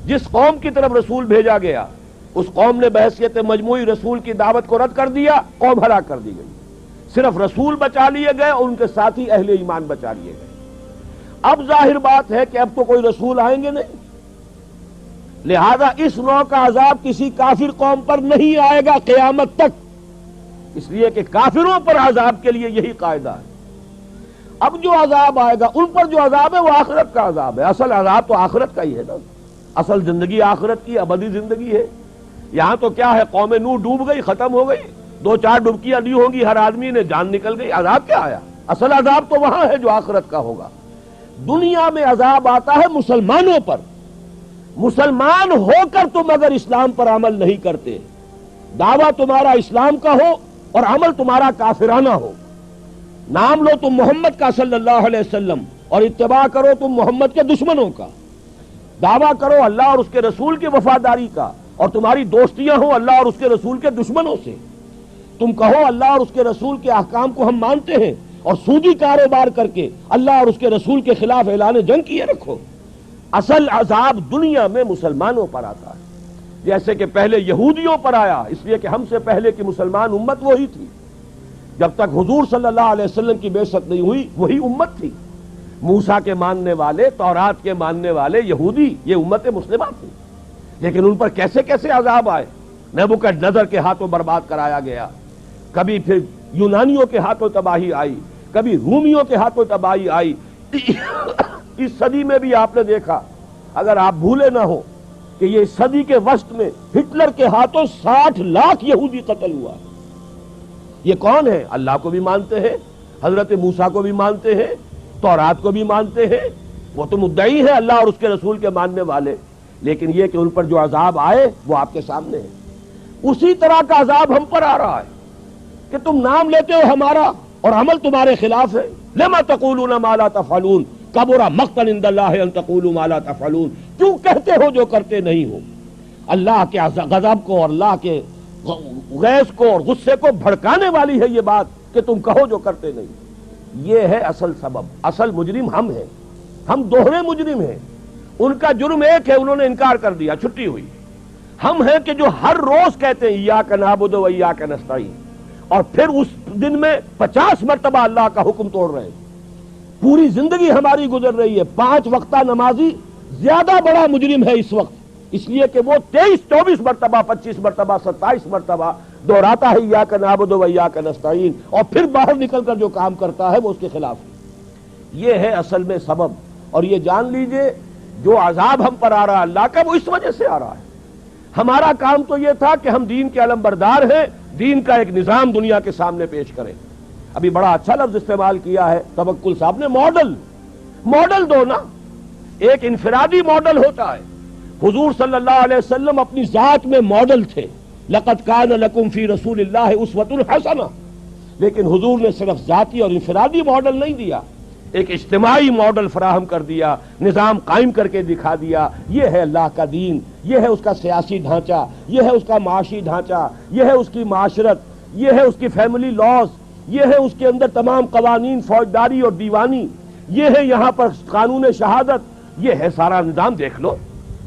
جس قوم کی طرف رسول بھیجا گیا اس قوم نے بحیثیت مجموعی رسول کی دعوت کو رد کر دیا، قوم ہلاک کر دی گئی۔ صرف رسول بچا لیے گئے اور ان کے ساتھی اہل ایمان بچا لیے گئے۔ اب ظاہر بات ہے کہ اب تو کوئی رسول آئیں گے نہیں، لہذا اس نوع کا عذاب کسی کافر قوم پر نہیں آئے گا قیامت تک، اس لیے کہ کافروں پر عذاب کے لیے یہی قاعدہ ہے۔ اب جو عذاب آئے گا ان پر جو عذاب ہے وہ آخرت کا عذاب ہے، اصل عذاب تو آخرت کا ہی ہے نا، اصل زندگی آخرت کی ابدی زندگی ہے۔ یہاں تو کیا ہے، قوم نوح ڈوب گئی، ختم ہو گئی، 2-4 ڈبکیاں دی ہوں گی، ہر آدمی نے جان نکل گئی، عذاب کیا آیا؟ اصل عذاب تو وہاں ہے جو آخرت کا ہوگا۔ دنیا میں عذاب آتا ہے مسلمانوں پر، مسلمان ہو کر تم اگر اسلام پر عمل نہیں کرتے، دعویٰ تمہارا اسلام کا ہو اور عمل تمہارا کافرانہ ہو، نام لو تم محمد کا صلی اللہ علیہ وسلم اور اتباع کرو تم محمد کے دشمنوں کا، دعویٰ کرو اللہ اور اس کے رسول کی وفاداری کا اور تمہاری دوستیاں ہوں اللہ اور اس کے رسول کے دشمنوں سے، تم کہو اللہ اور اس کے رسول کے احکام کو ہم مانتے ہیں اور سودی کاروبار کر کے اللہ اور اس کے رسول کے خلاف اعلان جنگ کیے رکھو، اصل عذاب دنیا میں مسلمانوں پر آتا ہے، جیسے کہ پہلے یہودیوں پر آیا، اس لیے کہ ہم سے پہلے کی مسلمان امت وہی تھی، جب تک حضور صلی اللہ علیہ وسلم کی بعثت نہیں ہوئی وہی امت تھی، موسیٰ کے ماننے والے، تورات کے ماننے والے یہودی، یہ امت مسلمہ تھی، لیکن ان پر کیسے کیسے عذاب آئے، نبوکدنضر کے ہاتھوں برباد کرایا گیا، کبھی پھر یونانیوں کے ہاتھوں تباہی آئی، کبھی رومیوں کے ہاتھوں تباہی آئی، اس صدی میں بھی آپ نے دیکھا، اگر آپ بھولے نہ ہو کہ یہ صدی کے وسط میں ہٹلر کے ہاتھوں 60 لاکھ یہودی قتل ہوا۔ یہ کون ہے؟ اللہ کو بھی مانتے ہیں، حضرت موسیٰ کو بھی مانتے ہیں، تورات کو بھی مانتے ہیں، وہ تو مدعی ہیں اللہ اور اس کے رسول کے ماننے والے، لیکن یہ کہ ان پر جو عذاب آئے وہ آپ کے سامنے ہے۔ اسی طرح کا عذاب ہم پر آ رہا ہے کہ تم نام لیتے ہو ہمارا اور عمل تمہارے خلاف ہے، لما تقولون ما لا تفعلون کبر مقتا عند اللہ ان تقولوا ما لا تفعلون، کیوں کہتے ہو جو کرتے نہیں ہو؟ اللہ کے غضب کو اور اللہ کے غیظ کو اور غصے کو بھڑکانے والی ہے یہ بات کہ تم کہو جو کرتے نہیں۔ یہ ہے اصل سبب، اصل مجرم ہم ہیں، ہم دوہرے مجرم ہیں، ان کا جرم ایک ہے انہوں نے انکار کر دیا، چھٹی ہوئی، ہم ہیں کہ جو ہر روز کہتے ہیں ایاک نعبد و ایاک نستعین اور پھر اس دن میں 50 مرتبہ اللہ کا حکم توڑ رہے ہیں، پوری زندگی ہماری گزر رہی ہے، 5 وقتہ نمازی زیادہ بڑا مجرم ہے اس وقت، اس لیے کہ وہ 23-24 مرتبہ 25 مرتبہ 27 مرتبہ دہراتا ہے ایاک نعبد و ایاک نستعین، اور پھر باہر نکل کر جو کام کرتا ہے وہ اس کے خلاف ہے۔ یہ ہے اصل میں سبب، اور یہ جان لیجئے جو عذاب ہم پر آ رہا ہے اللہ کا وہ اس وجہ سے آ رہا ہے۔ ہمارا کام تو یہ تھا کہ ہم دین کے علم بردار ہیں، دین کا ایک نظام دنیا کے سامنے پیش کریں۔ ابھی بڑا اچھا لفظ استعمال کیا ہے توکل صاحب نے، ماڈل دو نا، ایک انفرادی ماڈل ہوتا ہے، حضور صلی اللہ علیہ وسلم اپنی ذات میں ماڈل تھے، لقد کان لکم فی رسول اللہ اسوۃ حسنہ، لیکن حضور نے صرف ذاتی اور انفرادی ماڈل نہیں دیا، ایک اجتماعی ماڈل فراہم کر دیا، نظام قائم کر کے دکھا دیا، یہ ہے اللہ کا دین، یہ ہے اس کا سیاسی ڈھانچہ، یہ ہے اس کا معاشی ڈھانچہ، یہ ہے اس کی معاشرت، یہ ہے اس کی فیملی لاز، یہ ہے اس کے اندر تمام قوانین فوجداری اور دیوانی، یہ ہے یہاں پر قانون شہادت، یہ ہے سارا نظام، دیکھ لو،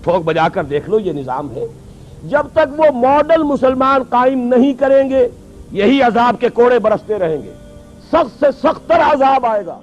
ٹھوک بجا کر دیکھ لو، یہ نظام ہے۔ جب تک وہ ماڈل مسلمان قائم نہیں کریں گے یہی عذاب کے کوڑے برستے رہیں گے، سخت سے سخت تر عذاب آئے گا۔